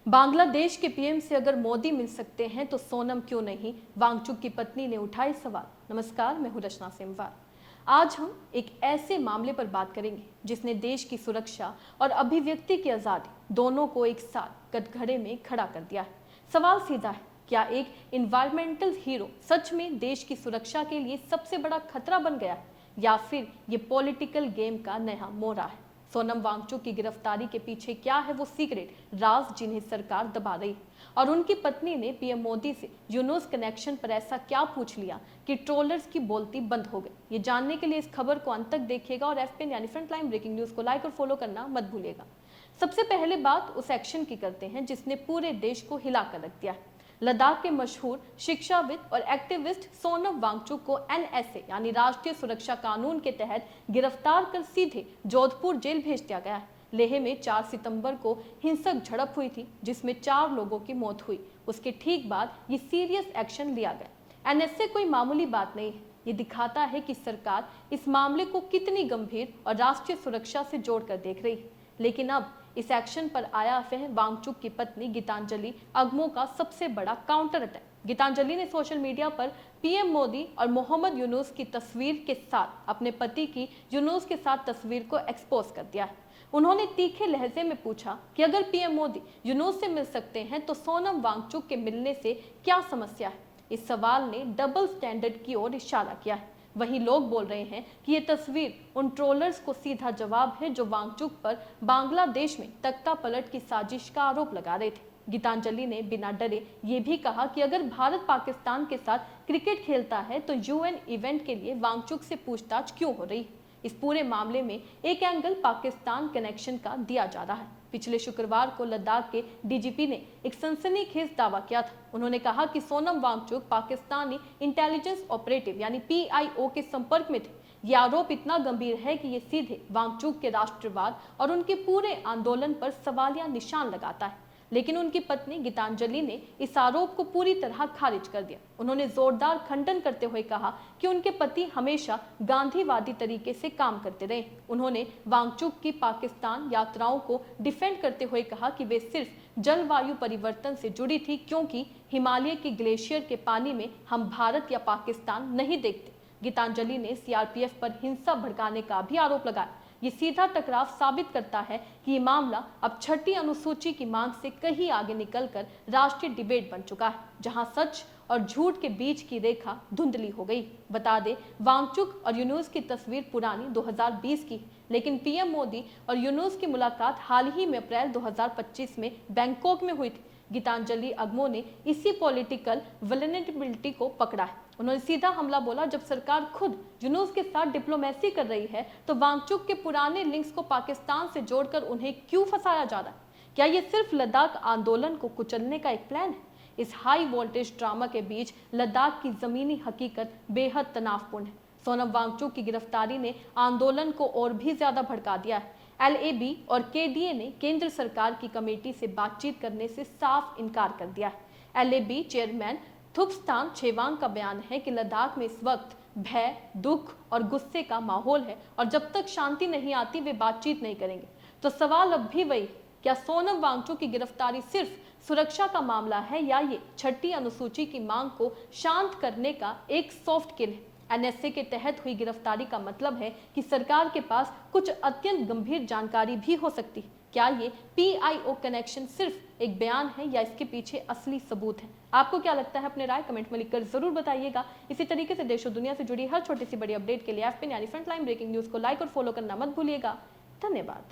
बांग्लादेश के पीएम से अगर मोदी मिल सकते हैं तो सोनम क्यों नहीं, वांगचुक की पत्नी ने उठाए सवाल। नमस्कार, मैं हूं रचना सेमवार। आज हम एक ऐसे मामले पर बात करेंगे जिसने देश की सुरक्षा और अभिव्यक्ति की आजादी दोनों को एक साथ कटघरे में खड़ा कर दिया है। सवाल सीधा है, क्या एक इन्वायरमेंटल हीरो सच में देश की सुरक्षा के लिए सबसे बड़ा खतरा बन गया है, या फिर ये पॉलिटिकल गेम का नया मोड़ा है? सोनम वांगचुक की गिरफ्तारी के पीछे क्या है वो सीक्रेट राज जिन्हें सरकार दबा रही है, और उनकी पत्नी ने पीएम मोदी से यूनुस कनेक्शन पर ऐसा क्या पूछ लिया कि ट्रोलर्स की बोलती बंद हो गई? ये जानने के लिए इस खबर को अंत तक देखिएगा और एफपीएन यानी फ्रंटलाइन ब्रेकिंग न्यूज को लाइक और फॉलो करना मत भूलिएगा। सबसे पहले बात उस एक्शन की करते हैं जिसने पूरे देश को हिला कर रख दिया है। लद्दाख के मशहूर शिक्षाविद और एक्टिविस्ट सोनम वांगचुक को एनएसए यानी राष्ट्रीय सुरक्षा कानून के तहत गिरफ्तार कर सीधे जोधपुर जेल भेज दिया गया है। लेह में 4 सितंबर को हिंसक झड़प हुई थी जिसमें 4 लोगों की मौत हुई। उसके ठीक बाद ये सीरियस एक्शन लिया गया। एनएसए कोई मामूली बात नहीं है, ये दिखाता है कि सरकार इस मामले को कितनी गंभीर और राष्ट्रीय सुरक्षा से जोड़कर देख रही है। लेकिन अब इस एक्शन पर आया है वांगचुक की पत्नी गीतांजलि अगमो का सबसे बड़ा काउंटर अटैक। गीतांजलि ने सोशल मीडिया पर पीएम मोदी और मोहम्मद यूनुस की तस्वीर के साथ अपने पति की यूनुस के साथ तस्वीर को एक्सपोज कर दिया है। उन्होंने तीखे लहजे में पूछा कि अगर पीएम मोदी यूनुस से मिल सकते हैं तो सोनम वांगचुक के मिलने से क्या समस्या है? इस सवाल ने डबल स्टैंडर्ड की ओर इशारा किया है। वहीं लोग बोल रहे हैं कि ये तस्वीर उन ट्रोलर्स को सीधा जवाब है जो वांगचुक पर बांग्लादेश में तख्ता पलट की साजिश का आरोप लगा रहे थे। गीतांजलि ने बिना डरे ये भी कहा कि अगर भारत पाकिस्तान के साथ क्रिकेट खेलता है तो यूएन इवेंट के लिए वांगचुक से पूछताछ क्यों हो रही है? इस पूरे मामले में एक एंगल पाकिस्तान कनेक्शन का दिया जा रहा है। पिछले शुक्रवार को लद्दाख के डीजीपी ने एक सनसनीखेज दावा किया था। उन्होंने कहा कि सोनम वांगचुक पाकिस्तानी इंटेलिजेंस ऑपरेटिव यानी पीआईओ के संपर्क में थे। यह आरोप इतना गंभीर है कि ये सीधे वांगचुक के राष्ट्रवाद और उनके पूरे आंदोलन पर सवालिया निशान लगाता है। लेकिन उनकी पत्नी गीतांजलि ने इस आरोप को पूरी तरह खारिज कर दिया। उन्होंने जोरदार खंडन करते हुए कहा कि उनके पति हमेशा गांधीवादी तरीके से काम करते रहे। उन्होंने वांगचुक की पाकिस्तान यात्राओं को डिफेंड करते हुए कहा कि वे सिर्फ जलवायु परिवर्तन से जुड़ी थी, क्योंकि हिमालय के ग्लेशियर के पानी में हम भारत या पाकिस्तान नहीं देखते। गीतांजलि ने सीआरपीएफ पर हिंसा भड़काने का भी आरोप लगाया। ये सीधा टकराव साबित करता है कि ये मामला अब छठी अनुसूची की मांग से कहीं आगे निकलकर राष्ट्रीय डिबेट बन चुका है, जहां सच और झूठ के बीच की रेखा धुंधली हो गई। बता दें, वांगचुक और यूनुस की तस्वीर पुरानी 2020 की, लेकिन पीएम मोदी और यूनुस की मुलाकात हाल ही में अप्रैल 2025 में बैंकॉक में हुई थी। गीतांजलि अगमो ने इसी पॉलिटिकल वल्नरेबिलिटी को पकड़ा है। उन्होंने सीधा हमला बोला, जब सरकार खुद यूनुस के साथ डिप्लोमेसी कर रही है तो वांगचुक के पुराने लिंक्स को पाकिस्तान से जोड़कर उन्हें क्यों फंसाया जा रहा है? क्या ये सिर्फ लद्दाख आंदोलन को कुचलने का एक प्लान है? इस हाई वोल्टेज ड्रामा के बीच लद्दाख की जमीनी हकीकत बेहद तनावपूर्ण है। सोनम वांगचुक की गिरफ्तारी ने आंदोलन को और भी ज्यादा भड़का दिया है। एलएबी और केडीए ने केंद्र सरकार की कमेटी से बातचीत करने से साफ इनकार कर दिया है। एलएबी चेयरमैन थुपस्तान छेवांग का बयान है कि लद्दाख में इस वक्त भय, दुख और गुस्से का माहौल है और जब तक शांति नहीं आती वे बातचीत नहीं करेंगे। तो सवाल अब भी वही, क्या सोनम वांगचुक की गिरफ्तारी सिर्फ सुरक्षा का मामला है या ये छठी अनुसूची की मांग को शांत करने का एक सॉफ्ट किल है? एनएसए के तहत हुई गिरफ्तारी का मतलब है कि सरकार के पास कुछ अत्यंत गंभीर जानकारी भी हो सकती है। क्या ये पीआईओ कनेक्शन सिर्फ एक बयान है या इसके पीछे असली सबूत है? आपको क्या लगता है? अपने राय कमेंट में लिखकर जरूर बताइएगा। इसी तरीके से देश और दुनिया से जुड़ी हर छोटी सी बड़ी अपडेट के लिए एफपीएन यानी फ्रंटलाइन ब्रेकिंग न्यूज को लाइक और फॉलो करना मत भूलिएगा। धन्यवाद।